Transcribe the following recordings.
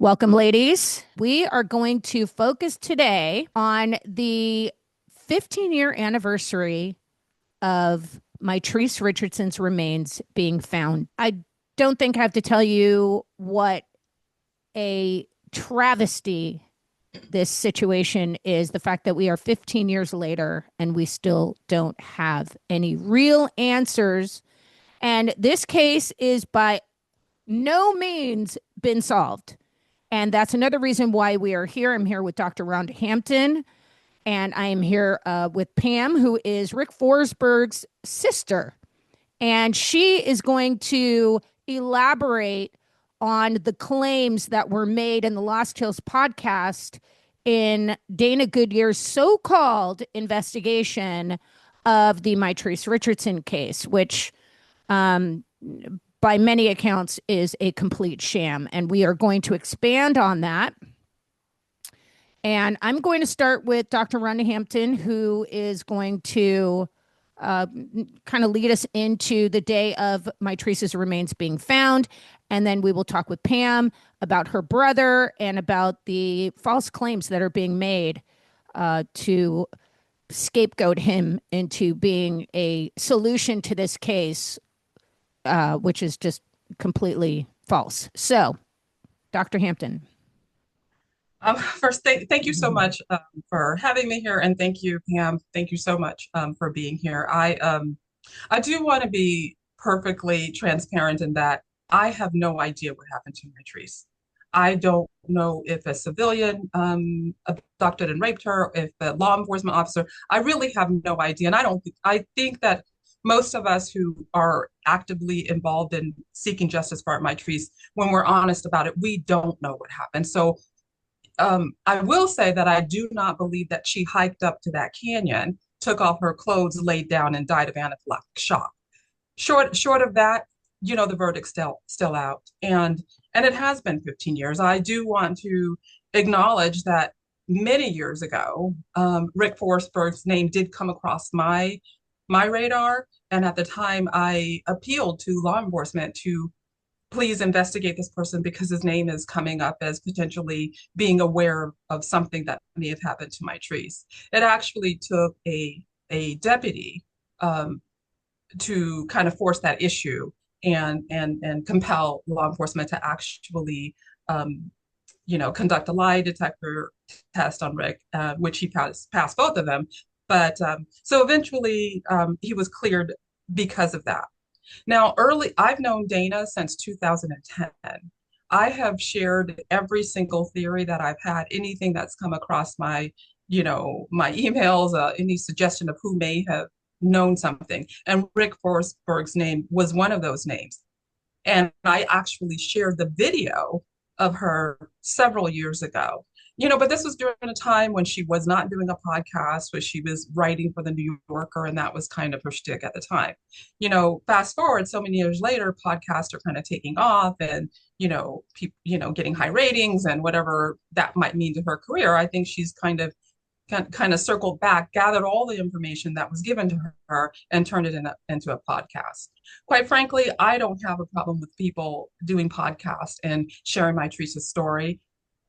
Welcome, ladies. We are going to focus today on the 15-year anniversary of Mitrice Richardson's remains being found. I don't think I have to tell you what a travesty this situation is. The fact that we are 15 years later and we still don't have any real answers. And this case is by no means been solved. And that's another reason why we are here. I'm here with Dr. Rhonda Hampton, and I am here with Pam, who is Rick Forsberg's sister. And she is going to elaborate on the claims that were made in the Lost Hills podcast in Dana Goodyear's so-called investigation of the Mitrice Richardson case, which by many accounts is a complete sham. And we are going to expand on that. And I'm going to start with Dr. Rhonda Hampton, who is going to kind of lead us into the day of Mitrice's remains being found. And then we will talk with Pam about her brother and about the false claims that are being made to scapegoat him into being a solution to this case, which is just completely false. So, Dr. Hampton. First, thank you so much for having me here, and thank you, Pam. Thank you so much for being here. I do want to be perfectly transparent in that I have no idea what happened to Mitrice. I don't know if a civilian abducted and raped her, if a law enforcement officer. I really have no idea, and I think that most of us who are actively involved in seeking justice for Mitrice, when we're honest about it, we don't know what happened. So I will say that I do not believe that she hiked up to that canyon, took off her clothes, laid down, and died of anaphylactic shock. Short of that, the verdict's still out, and it has been 15 years. I do want to acknowledge that many years ago, Rick Forsberg's name did come across my radar, and at the time, I appealed to law enforcement to please investigate this person because his name is coming up as potentially being aware of something that may have happened to Mitrice. It actually took a deputy to kind of force that issue and compel law enforcement to actually conduct a lie detector test on Rick, which he passed both of them. But so eventually he was cleared because of that. Now, I've known Dana since 2010. I have shared every single theory that I've had, anything that's come across my emails, any suggestion of who may have known something. And Rick Forsberg's name was one of those names. And I actually shared the video of her several years ago. But this was during a time when she was not doing a podcast, where she was writing for the New Yorker, and that was kind of her shtick at the time. Fast forward so many years later, podcasts are kind of taking off, and people, getting high ratings and whatever that might mean to her career. I think she's kind of circled back, gathered all the information that was given to her, and turned it into a podcast. Quite frankly, I don't have a problem with people doing podcasts and sharing Mitrice's story.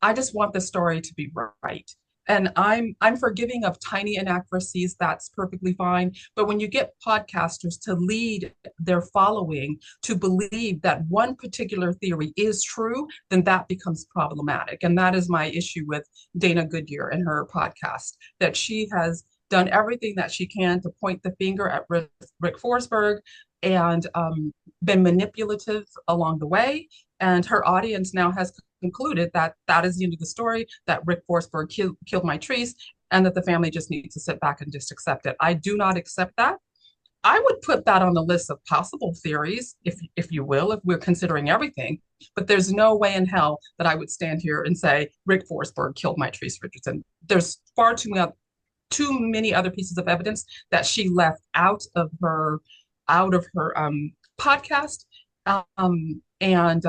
I just want the story to be right. And I'm forgiving of tiny inaccuracies. That's perfectly fine. But when you get podcasters to lead their following to believe that one particular theory is true, then that becomes problematic. And that is my issue with Dana Goodyear and her podcast, that she has done everything that she can to point the finger at Rick Forsberg and been manipulative along the way. And her audience now has concluded that that is the end of the story, that Rick Forsberg killed Mitrice, and that the family just needs to sit back and just accept it. I do not accept that. I would put that on the list of possible theories, if you will, if we're considering everything. But there's no way in hell that I would stand here and say Rick Forsberg killed Mitrice Richardson. There's far too many other pieces of evidence that she left out of her podcast, and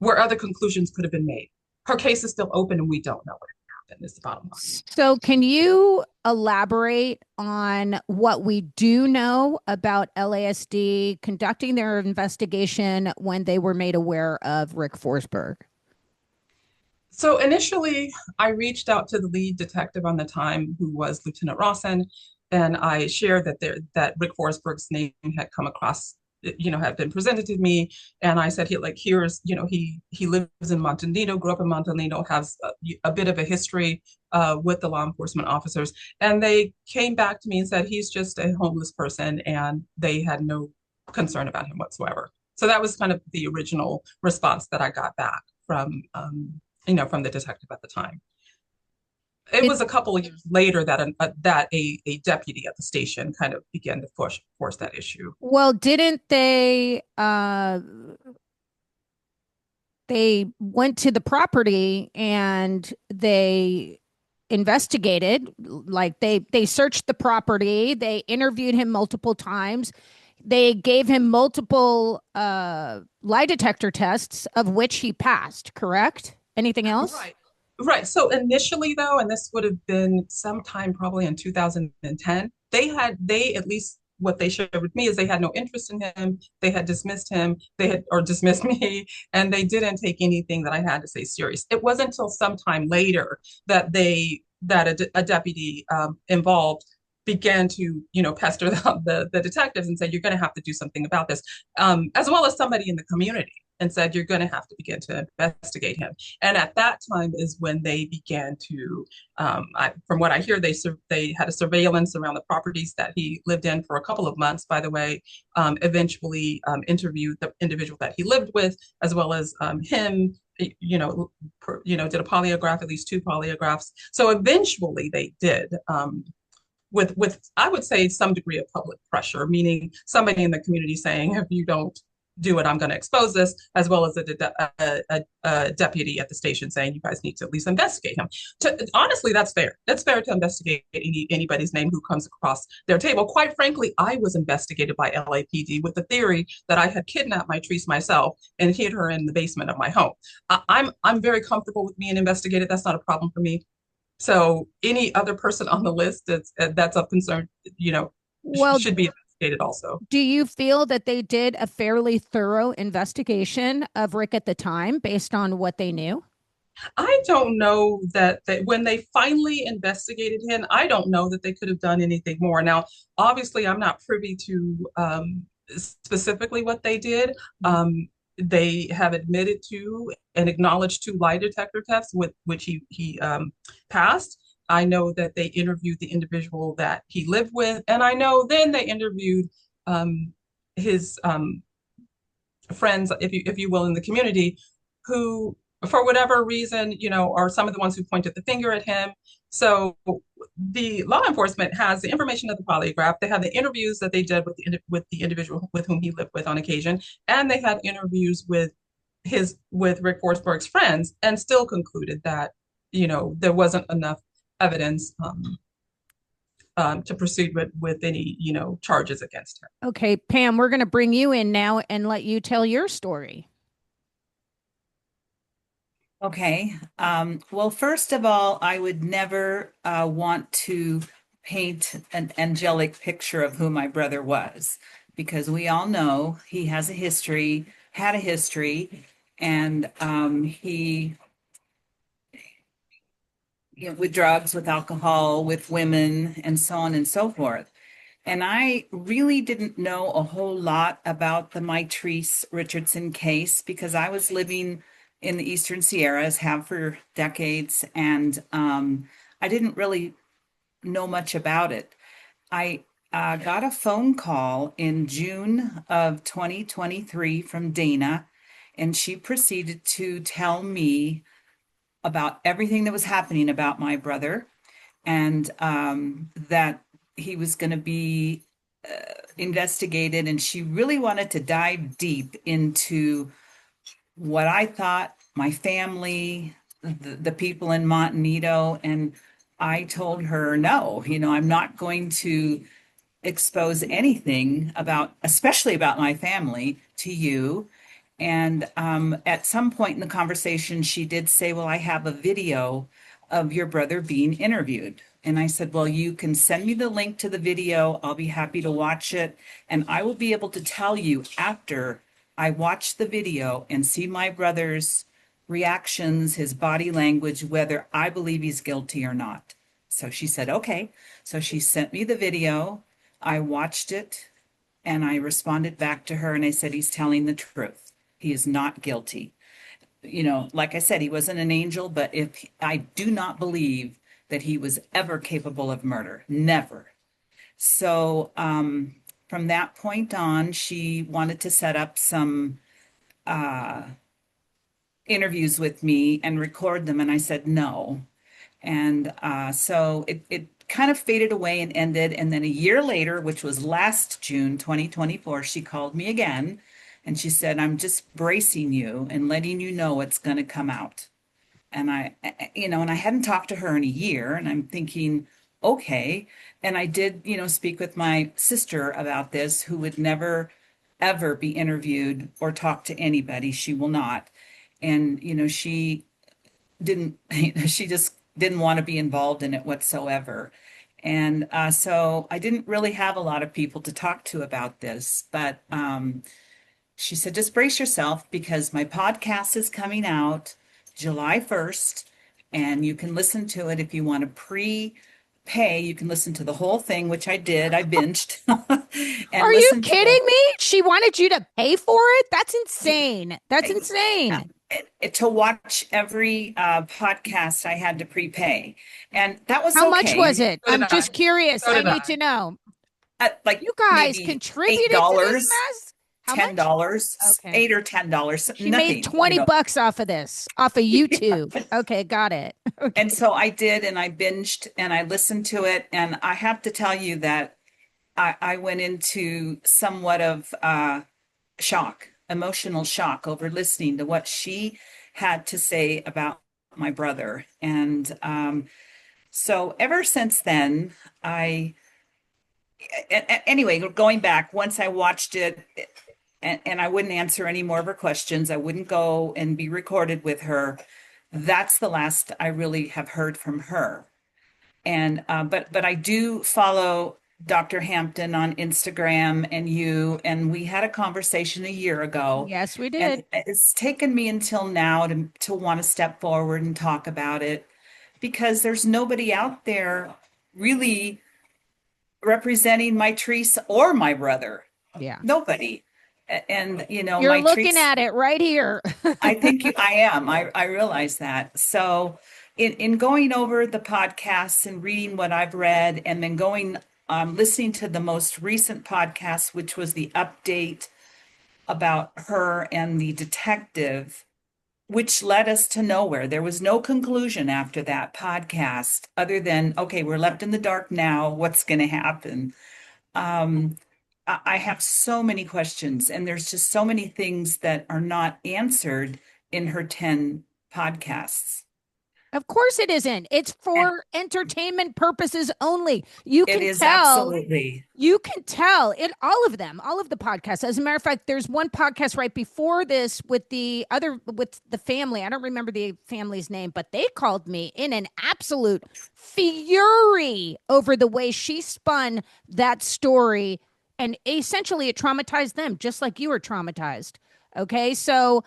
where other conclusions could have been made. Her case is still open, and we don't know what happened, is the bottom line. So can you elaborate on what we do know about LASD conducting their investigation when they were made aware of Rick Forsberg? So initially, I reached out to the lead detective on the time, who was Lieutenant Rawson, and I shared that Rick Forsberg's name had come across, had been presented to me, and I said, here's, he lives in Montanito, grew up in Montanito, has a bit of a history with the law enforcement officers, and they came back to me and said he's just a homeless person, and they had no concern about him whatsoever. So that was kind of the original response that I got back from the detective at the time. It It was a couple of years later that a deputy at the station kind of began to force that issue. well, didn't they went to the property and they investigated, like they searched the property, they interviewed him multiple times, they gave him multiple lie detector tests of which he passed, correct? Anything else? Right. Right. So initially, though, and this would have been sometime probably in 2010, they at least what they shared with me is they had no interest in him. They had dismissed him. They had or dismissed me, and they didn't take anything that I had to say serious. It wasn't until sometime later that a deputy involved began to pester the detectives and said, you're going to have to do something about this, as well as somebody in the community, and said, you're going to have to begin to investigate him. And at that time is when they began to, from what I hear, they had a surveillance around the properties that he lived in for a couple of months, by the way, eventually interviewed the individual that he lived with, as well as him, did a polygraph, at least two polygraphs. So eventually they did, with I would say some degree of public pressure, meaning somebody in the community saying, if you don't do it, I'm going to expose this, as well as a deputy at the station saying, you guys need to at least investigate him. Honestly, that's fair. That's fair to investigate anybody's name who comes across their table. Quite frankly, I was investigated by LAPD with the theory that I had kidnapped Mitrice myself and hid her in the basement of my home. I'm very comfortable with being investigated. That's not a problem for me. So any other person on the list that's of concern, Well, should be investigated also. do you feel that they did a fairly thorough investigation of Rick at the time based on what they knew? I don't know that when they finally investigated him, I don't know that they could have done anything more. Now, obviously, I'm not privy to specifically what they did. They have admitted to and acknowledged two lie detector tests with which he passed. I know that they interviewed the individual that he lived with, and I know then they interviewed his friends, if you will, in the community, who, for whatever reason, are some of the ones who pointed the finger at him. So the law enforcement has the information of the polygraph. They have the interviews that they did with the individual with whom he lived with on occasion, and they had interviews with Rick Forsberg's friends, and still concluded that there wasn't enough evidence to proceed with any charges against him. Okay, Pam, we're going to bring you in now and let you tell your story. Okay. Well, first of all, I would never want to paint an angelic picture of who my brother was, because we all know he has a history, had a history, and he, with drugs, with alcohol, with women, and so on and so forth. And I really didn't know a whole lot about the Mitrice Richardson case because I was living in the Eastern Sierras, have for decades, and I didn't really know much about it. I got a phone call in June of 2023 from Dana, and she proceeded to tell me about everything that was happening about my brother, and that he was going to be investigated. And she really wanted to dive deep into what I thought, my family, the people in Montanito. And I told her, no, I'm not going to expose anything about, especially about my family, to you. And at some point in the conversation, she did say, well, I have a video of your brother being interviewed. And I said, well, you can send me the link to the video. I'll be happy to watch it. And I will be able to tell you after I watch the video and see my brother's reactions, his body language, whether I believe he's guilty or not. So she said, okay. So she sent me the video. I watched it and I responded back to her and I said, he's telling the truth. He is not guilty. Like I said, he wasn't an angel, but I do not believe that he was ever capable of murder. Never. So from that point on, she wanted to set up some interviews with me and record them. And I said no. And so it kind of faded away and ended. And then a year later, which was last June 2024, she called me again and she said, I'm just bracing you and letting you know it's going to come out. And and I hadn't talked to her in a year and I'm thinking, okay. And I did, speak with my sister about this, who would never, ever be interviewed or talk to anybody. She will not. And, she didn't, she just didn't want to be involved in it whatsoever. And so I didn't really have a lot of people to talk to about this, but she said, just brace yourself because my podcast is coming out July 1st, and you can listen to it if you want to prepay. You can listen to the whole thing, which I did. I binged. And are you kidding me? She wanted you to pay for it? That's insane. That's insane. To watch every podcast, I had to prepay, and that was how okay. much was it? So I'm did just curious. So I did need to know. Like You guys maybe contributed to $8, this mess? How much? $10, Okay. $8 or $10. She nothing, made 20 bucks off of this, off of YouTube. Okay, got it. Okay. And so I did, and I binged and I listened to it. And I have to tell you that I went into somewhat of shock, emotional shock over listening to what she had to say about my brother. And so ever since then, anyway, going back, once I watched it, and I wouldn't answer any more of her questions, I wouldn't go and be recorded with her. That's the last I really have heard from her. And but I do follow Dr. Hampton on Instagram and we had a conversation a year ago. Yes, we And did. it's taken me until now to want to step forward and talk about it because there's nobody out there really representing Mitrice or my brother. Yeah. Nobody. And You're looking at it right here. I think I am. I realize that. So in going over the podcasts and reading what I've read and then going listening to the most recent podcast, which was the update about her and the detective, which led us to nowhere. There was no conclusion after that podcast other than, okay, we're left in the dark now. What's going to happen? I have so many questions, and there's just so many things that are not answered in her 10 podcasts. Of course it isn't. It's for entertainment purposes only. You can It is tell. absolutely. You can tell it, all of them, all of the podcasts. As a matter of fact, there's one podcast right before this with the family. I don't remember the family's name, but they called me in an absolute fury over the way she spun that story. And essentially it traumatized them, just like you were traumatized. Okay. So,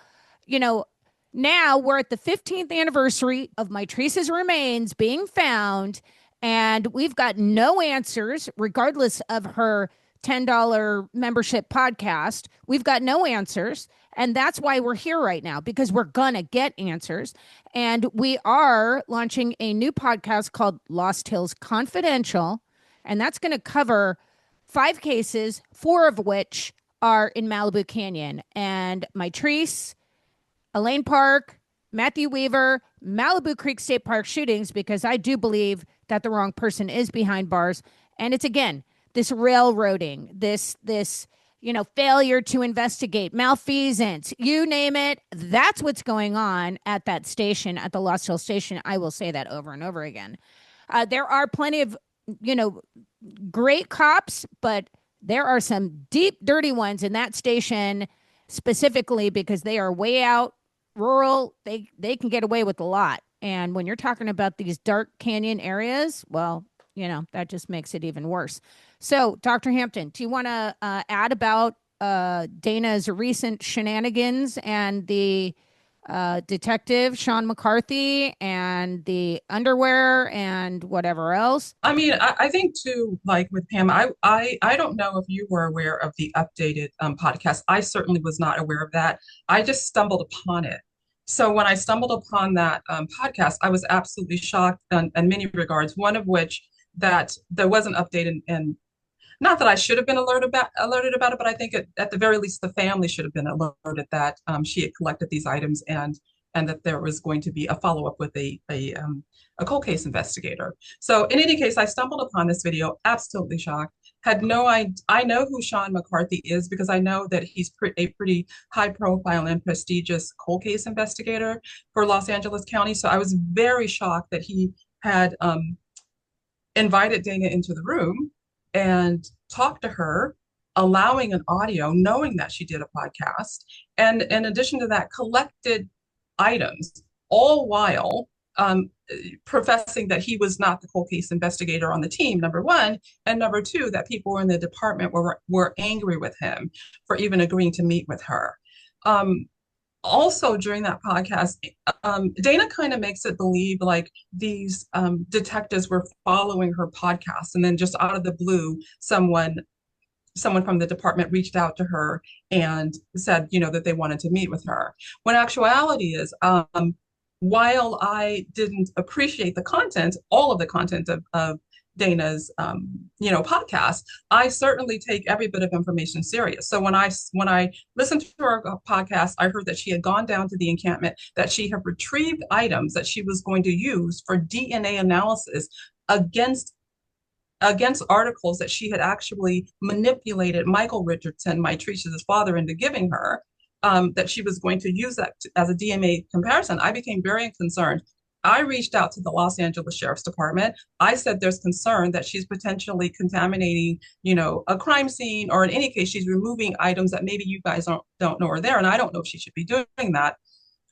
now we're at the 15th anniversary of Mitrice's remains being found, and we've got no answers, regardless of her $10 membership podcast. We've got no answers, and that's why we're here right now, because we're going to get answers. And we are launching a new podcast called Lost Hills Confidential, and that's going to cover 5 cases, 4 of which are in Malibu Canyon. And Mitrice, Elaine Park, Matthew Weaver, Malibu Creek State Park shootings, because I do believe that the wrong person is behind bars. And it's, again, this railroading, this failure to investigate, malfeasance, you name it. That's what's going on at that station, at the Lost Hill station. I will say that over and over again. There are plenty of, great cops, but there are some deep, dirty ones in that station specifically because they are way out rural. They can get away with a lot. And when you're talking about these dark canyon areas, well, that just makes it even worse. So, Dr. Hampton, do you want to add about Dana's recent shenanigans and the Detective Sean McCarthy and the underwear and whatever else. I mean, I think too, like with Pam, I don't know if you were aware of the updated podcast. I certainly was not aware of that. I just stumbled upon it. So when I stumbled upon that podcast, I was absolutely shocked in many regards. One of which that there was an update, and not that I should have been alerted about it, but I think at the very least the family should have been alerted that she had collected these items and that there was going to be a follow up with a cold case investigator. So in any case, I stumbled upon this video, absolutely shocked. Had no I know who Sean McCarthy is because I know that he's a pretty high profile and prestigious cold case investigator for Los Angeles County. So I was very shocked that he had invited Dana into the room and talked to her, allowing an audio, knowing that she did a podcast, and in addition to that, collected items, all while professing that he was not the cold case investigator on the team, number one, and number two, that people in the department were angry with him for even agreeing to meet with her. Also during that podcast, Dana kind of makes it believe like these detectives were following her podcast, and then just out of the blue, someone from the department reached out to her and said, that they wanted to meet with her. When actuality is, while I didn't appreciate the content, all of the content of Dana's, podcast, I certainly take every bit of information serious. So when I listened to her podcast, I heard that she had gone down to the encampment, that she had retrieved items that she was going to use for DNA analysis against articles that she had actually manipulated Michael Richardson, Mitrice's father, into giving her. That she was going to use that as a DNA comparison. I became very concerned. I reached out to the Los Angeles Sheriff's Department. I said there's concern that she's potentially contaminating, a crime scene, or in any case, she's removing items that maybe you guys don't know are there, and I don't know if she should be doing that.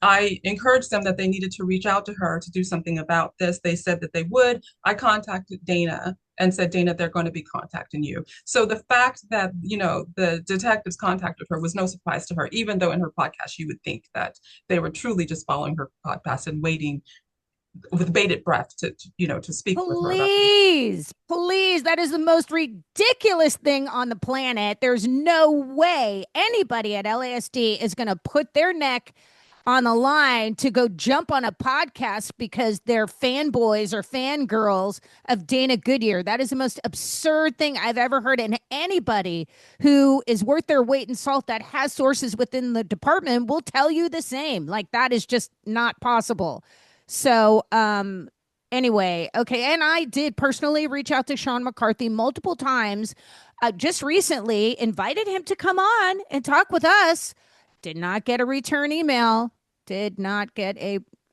I encouraged them that they needed to reach out to her to do something about this. They said that they would. I contacted Dana and said, Dana, they're going to be contacting you. So the fact that, the detectives contacted her was no surprise to her, even though in her podcast, you would think that they were truly just following her podcast and waiting with bated breath to speak with her about Please, that is the most ridiculous thing on the planet. There's no way anybody at LASD is going to put their neck on the line to go jump on a podcast because they're fanboys or fangirls of Dana Goodyear. That is the most absurd thing I've ever heard. And anybody who is worth their weight in salt that has sources within the department will tell you the same. Like, that is just not possible. So, anyway, okay. And I did personally reach out to Sean McCarthy multiple times, just recently, invited him to come on and talk with us. Did not get a return email. Did not get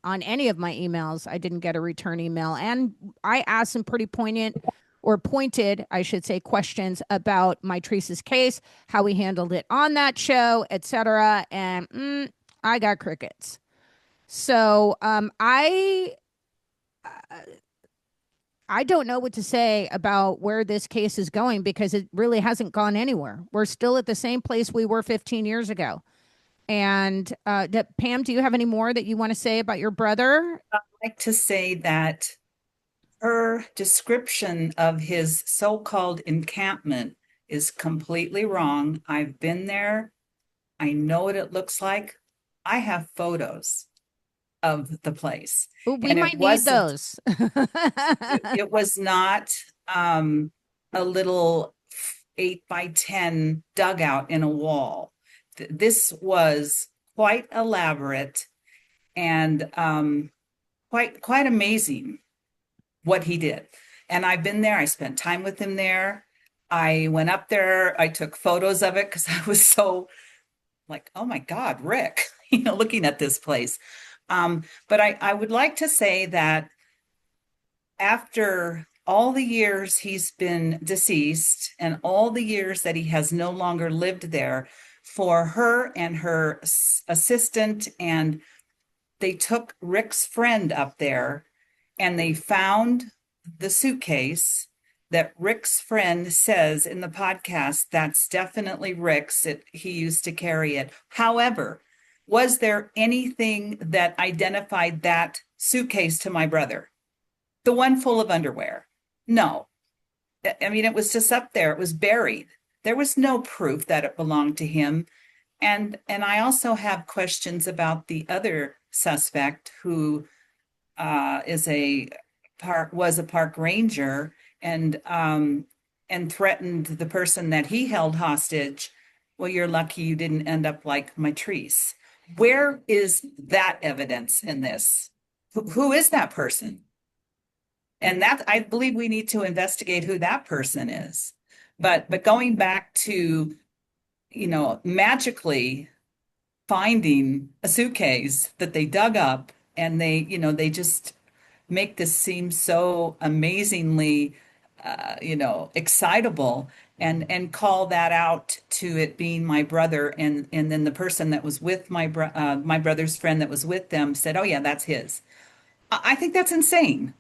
on any of my emails. I didn't get a return email. And I asked some pretty pointed, I should say, questions about Mitrice's case, how we handled it on that show, etc. And I got crickets. So I don't know what to say about where this case is going because it really hasn't gone anywhere. We're still at the same place we were 15 years ago. And Pam, do you have any more that you want to say about your brother? I'd like to say that her description of his so-called encampment is completely wrong. I've been there. I know what it looks like. I have photos of the place. Ooh, we might need those. It was not a little 8x10 dugout in a wall. This was quite elaborate and quite amazing what he did. And I've been there. I spent time with him there. I went up there. I took photos of it because I was so like, oh my God, Rick, looking at this place. But I would like to say that after all the years he's been deceased and all the years that he has no longer lived there, for her and her assistant, and they took Rick's friend up there and they found the suitcase that Rick's friend says in the podcast, that's definitely Rick's. He used to carry it. However, Was there anything that identified that suitcase to my brother? The one full of underwear? No. I mean, it was just up there. It was buried. There was no proof that it belonged to him. And I also have questions about the other suspect who is a was a park ranger and threatened the person that he held hostage. Well, you're lucky you didn't end up like Mitrice. Where is that evidence in this? Who is that person? And that, I believe we need to investigate who that person is. But going back to, magically finding a suitcase that they dug up, and they just make this seem so amazingly excitable, and call that out to it being my brother, and then the person that was with my brother's friend that was with them said, oh yeah, that's his. I think that's insane.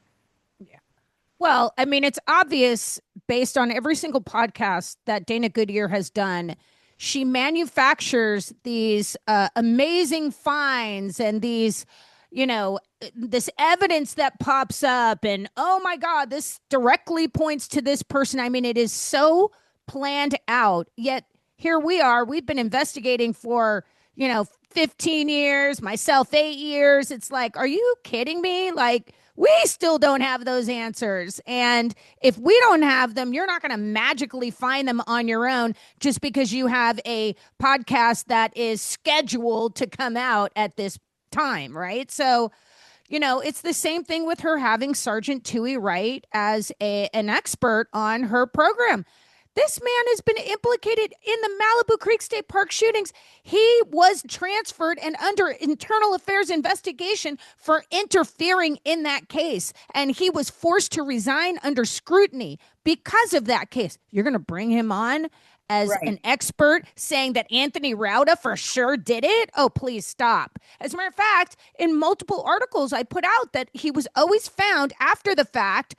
Well, I mean, it's obvious based on every single podcast that Dana Goodyear has done. She manufactures these amazing finds and these, this evidence that pops up. And oh my God, this directly points to this person. I mean, it is so planned out. Yet here we are. We've been investigating for, 15 years, myself, 8 years. It's like, are you kidding me? Like, we still don't have those answers. And if we don't have them, you're not going to magically find them on your own just because you have a podcast that is scheduled to come out at this time, right? So, it's the same thing with her having Sergeant Tui Wright as an expert on her program. This man has been implicated in the Malibu Creek State Park shootings. He was transferred and under internal affairs investigation for interfering in that case. And he was forced to resign under scrutiny because of that case. You're going to bring him on as an expert saying that Anthony Rauda for sure did it? Oh, please stop. As a matter of fact, in multiple articles, I put out that he was always found after the fact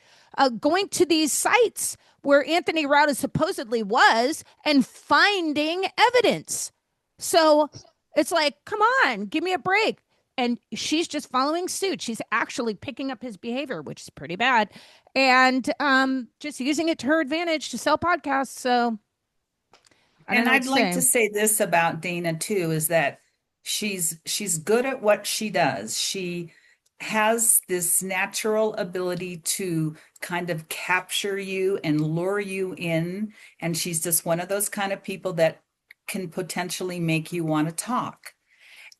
going to these sites where Anthony Rauda supposedly was and finding evidence. So it's like, come on, give me a break. And she's just following suit. She's actually picking up his behavior, which is pretty bad, and just using it to her advantage to sell podcasts. So and I'd like to say this about Dana too, is that she's good at what she does. She has this natural ability to kind of capture you and lure you in. And she's just one of those kind of people that can potentially make you want to talk.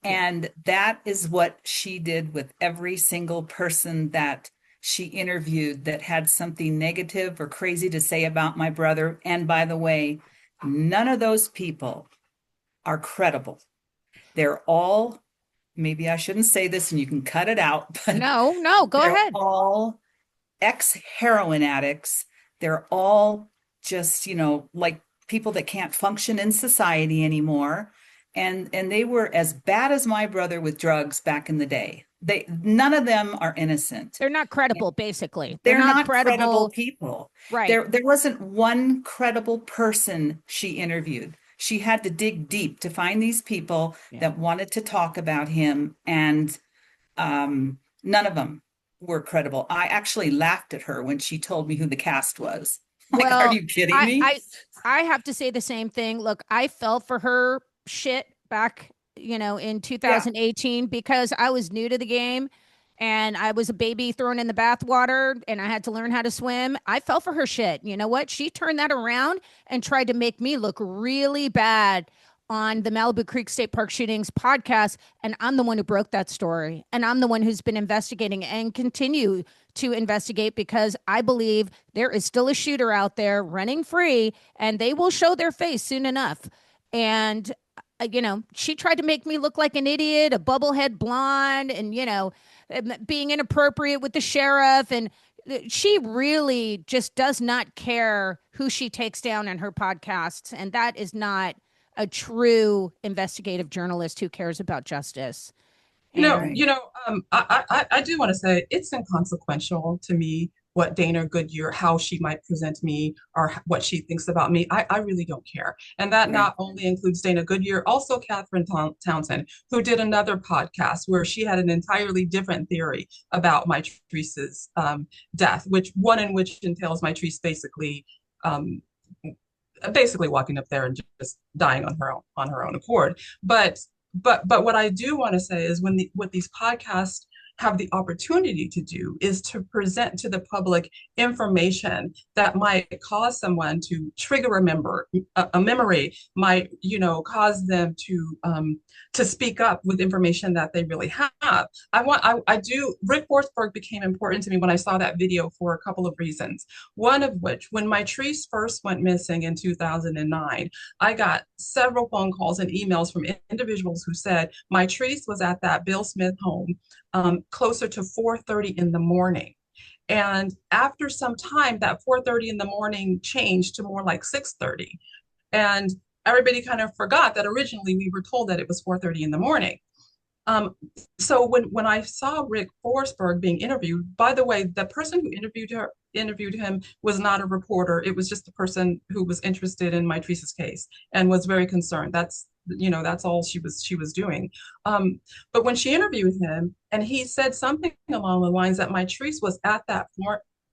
And that is what she did with every single person that she interviewed that had something negative or crazy to say about my brother. And by the way, none of those people are credible. They're all, maybe I shouldn't say this and you can cut it out, but no, go ahead. All ex-heroin addicts. They're all just, like people that can't function in society anymore. And they were as bad as my brother with drugs back in the day. None of them are innocent. They're not credible, basically. They're not credible people. Right. There wasn't one credible person she interviewed. She had to dig deep to find these people that wanted to talk about him, and none of them were credible. I actually laughed at her when she told me who the cast was. Like, well, are you kidding me? I have to say the same thing. Look, I fell for her shit back, in 2018 because I was new to the game and I was a baby thrown in the bathwater and I had to learn how to swim. I fell for her shit. You know what? She turned that around and tried to make me look really bad on the Malibu Creek State Park shootings podcast. And I'm the one who broke that story. And I'm the one who's been investigating and continue to investigate because I believe there is still a shooter out there running free and they will show their face soon enough. And she tried to make me look like an idiot, a bubblehead blonde, and, being inappropriate with the sheriff. And she really just does not care who she takes down in her podcasts. And that is not a true investigative journalist who cares about justice. I do want to say it's inconsequential to me what Dana Goodyear, how she might present me or what she thinks about me. I really don't care. And that Right. not only includes Dana Goodyear, also Catherine Townsend, who did another podcast where she had an entirely different theory about Mitrice's death, which one in which entails Mitrice um, basically walking up there and just dying on her own accord. But what I do want to say is what these podcasts have the opportunity to do is to present to the public information that might cause someone to trigger a memory, might cause them to speak up with information that they really have. I do. Rick Forsberg became important to me when I saw that video for a couple of reasons. One of which, when Mitrice first went missing in 2009, I got several phone calls and emails from individuals who said Mitrice was at that Bill Smith home closer to 4:30 in the morning. And after some time, that 4:30 in the morning changed to more like 6:30. And everybody kind of forgot that originally we were told that it was 4:30 in the morning. Um, so when I saw Rick Forsberg being interviewed, by the way, the person who interviewed him was not a reporter. It was just a person who was interested in Mitrice's case and was very concerned. That's all she was doing. But when she interviewed him, and he said something along the lines that Mitrice was at that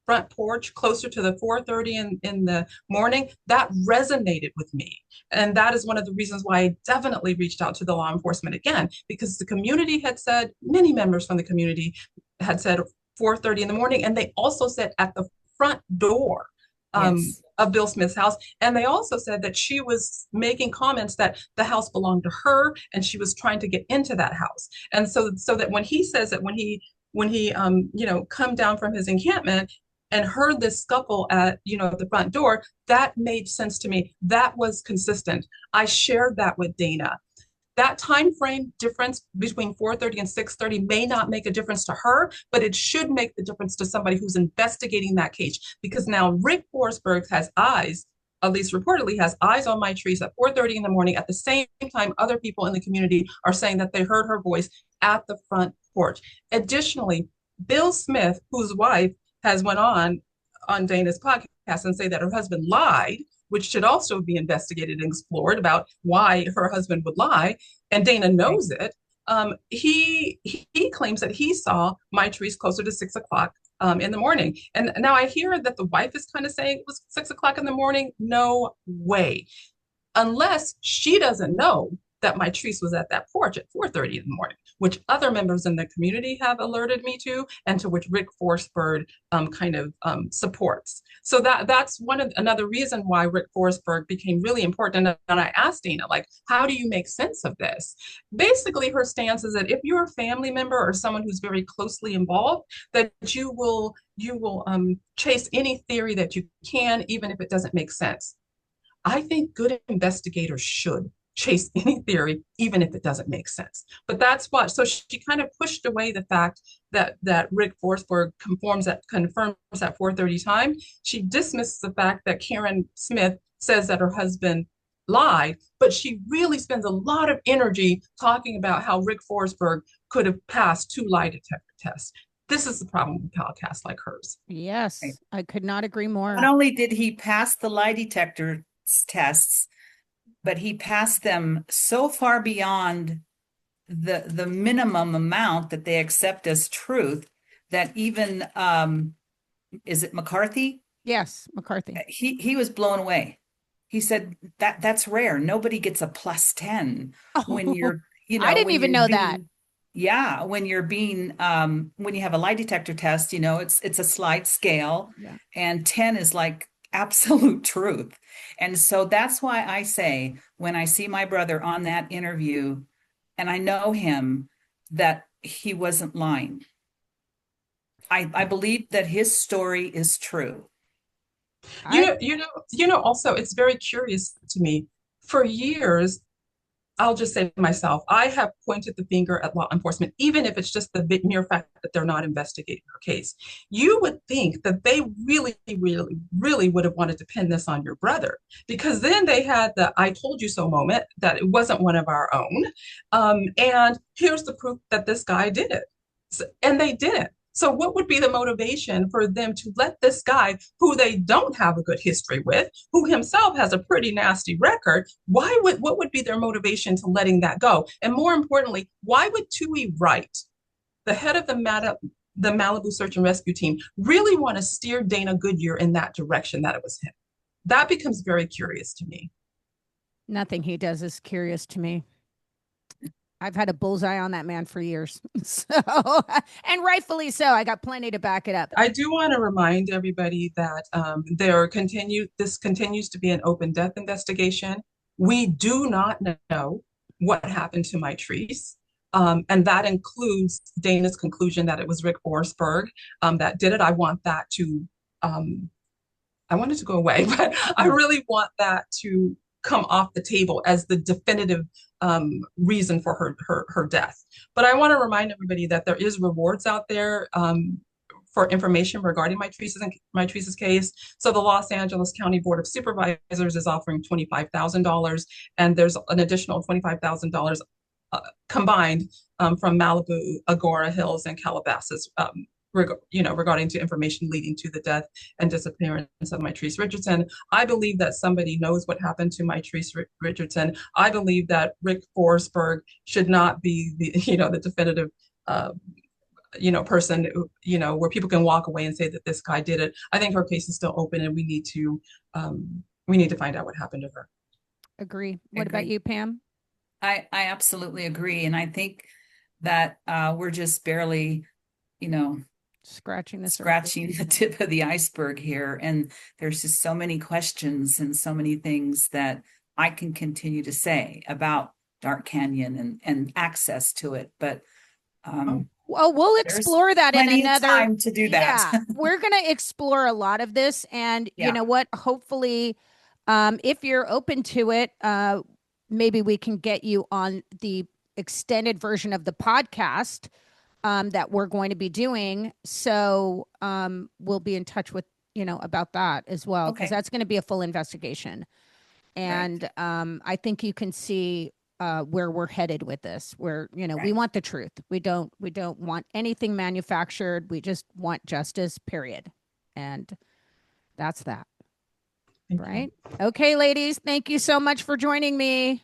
front porch closer to the 4:30 in the morning, that resonated with me. And that is one of the reasons why I definitely reached out to the law enforcement again, because the community had said, many members from the community had said 4:30 in the morning, and they also said at the front door Yes. of Bill Smith's house. And they also said that she was making comments that the house belonged to her and she was trying to get into that house. And so that when he says that when he come down from his encampment and heard this scuffle at the front door, that made sense to me. That was consistent. I shared that with Dana. That time frame difference between 4:30 and 6:30 may not make a difference to her, but it should make the difference to somebody who's investigating that case. Because now Rick Forsberg has eyes, at least reportedly has eyes on Mitrice at 4:30 in the morning. At the same time, other people in the community are saying that they heard her voice at the front porch. Additionally, Bill Smith, whose wife has went on Dana's podcast and say that her husband lied, which should also be investigated and explored about why her husband would lie, and Dana knows it. He claims that he saw Mitrice closer to 6 o'clock in the morning. And now I hear that the wife is kind of saying it was 6 o'clock in the morning. No way. Unless she doesn't know that Mitrice was at that porch at 4:30 in the morning, which other members in the community have alerted me to, and to which Rick Forsberg supports. So that's another reason why Rick Forsberg became really important. And I asked Dana, like, how do you make sense of this? Basically, her stance is that if you're a family member or someone who's very closely involved, that you will chase any theory that you can, even if it doesn't make sense. I think good investigators should chase any theory, even if it doesn't make sense. But that's what, so she kind of pushed away the fact that Rick Forsberg confirms that 4:30 time. She dismisses the fact that Karen Smith says that her husband lied, but she really spends a lot of energy talking about how Rick Forsberg could have passed 2 lie detector tests. This is the problem with podcasts like hers. Yes, Right. I could not agree more. Not only did he pass the lie detector tests, but he passed them so far beyond the minimum amount that they accept as truth that even is it McCarthy? Yes, McCarthy. He was blown away. He said that's rare. Nobody gets a +10 when you're, I didn't even know that. Yeah, when you're being when you have a lie detector test, it's a slide scale, Yeah. and 10 is like absolute truth. And so that's why I say, when I see my brother on that interview and I know him, that he wasn't lying. I believe that his story is true. Also, it's very curious to me. For years, I'll just say myself, I have pointed the finger at law enforcement, even if it's just the mere fact that they're not investigating her case. You would think that they really, really, really would have wanted to pin this on your brother, because then they had the "I told you so" moment, that it wasn't one of our own. And here's the proof that this guy did it. And they didn't. So what would be the motivation for them to let this guy who they don't have a good history with, who himself has a pretty nasty record, what would be their motivation to letting that go? And more importantly, why would Tui Wright, the head of the Malibu search and rescue team, really want to steer Dana Goodyear in that direction that it was him? That becomes very curious to me. Nothing he does is curious to me. I've had a bullseye on that man for years. So, and rightfully so. I got plenty to back it up. I do want to remind everybody that this continues to be an open death investigation. We do not know what happened to Mitrice. And that includes Dana's conclusion that it was Rick Forsberg that did it. I want that to, I want it to go away, but I really want that to come off the table as the definitive reason for her death. But I want to remind everybody that there is rewards out there for information regarding Mitrice's case. So the Los Angeles County Board of Supervisors is offering $25,000, and there's an additional $25,000 combined from Malibu, Agora Hills, and Calabasas, regarding to information leading to the death and disappearance of Mitrice Richardson. I believe that somebody knows what happened to Mitrice Richardson. I believe that Rick Forsberg should not be the definitive person, where people can walk away and say that this guy did it. I think her case is still open, and we need to find out what happened to her. Agree. What about you, Pam? I absolutely agree. And I think that we're just barely, scratching the tip of the iceberg here. And there's just so many questions and so many things that I can continue to say about Dark Canyon and access to it. But well, we'll explore that in another time to do that. Yeah, we're going to explore a lot of this, and you know what? Hopefully, if you're open to it, maybe we can get you on the extended version of the podcast that we're going to be doing. So we'll be in touch with about that as well, because that's going to be a full investigation, and I think you can see where we're headed with this, where we want the truth. We don't want anything manufactured. We just want justice, period. And that's that. Right? Okay, ladies, thank you so much for joining me.